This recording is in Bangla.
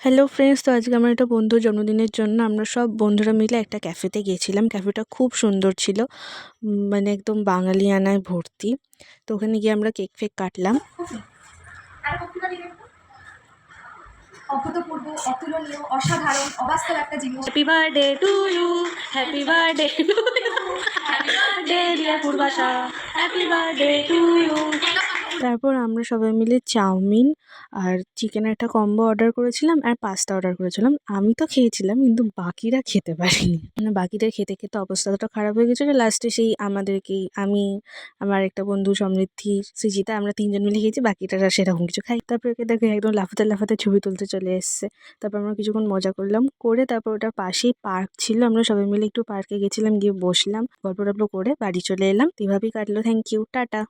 হ্যালো ফ্রেন্ডস, তো আজকে আমার একটা বন্ধুর জন্মদিনের জন্য আমরা সব বন্ধুরা মিলে একটা ক্যাফেতে গিয়েছিলাম। ক্যাফেটা খুব সুন্দর ছিল, মানে একদম বাঙালিয়ানায় ভর্তি। তো ওখানে গিয়ে আমরা কেক ফেক কাটলাম। অভূতপূর্ব, অতুলনীয়, অসাধারণ, অবাস্তব একটা জিনিস। Happy birthday to you, happy birthday to you, happy birthday dear Purbasha, happy birthday to you. তারপর আমরা সবাই মিলে চাউমিন আর চিকেনের একটা কম্বো অর্ডার করেছিলাম আর পাস্তা অর্ডার করেছিলাম। আমি তো খেয়েছিলাম, কিন্তু বাকিরা খেতে পারিনি। মানে বাকিদের খেতে খেতে অবস্থাটা খারাপ হয়ে গেছিলো। লাস্টে সেই আমাদেরকেই, আমি, আমার একটা বন্ধু সমৃদ্ধি, সৃজিতা, আমরা 3 জন মিলে খেয়েছি, বাকিটারা সেরকম কিছু খাই। তারপর একে দেখে একদম লাফাতে লাফাতে ছবি তুলতে চলে এসছে। তারপর আমরা কিছুক্ষণ মজা করলাম, করে তারপর ওটার পাশেই পার্ক ছিল, আমরা সবাই মিলে একটু পার্কে গেছিলাম, গিয়ে বসলাম, গল্প টল্প করে বাড়ি চলে এলাম। এভাবেই কাটলো। Thank you, tata.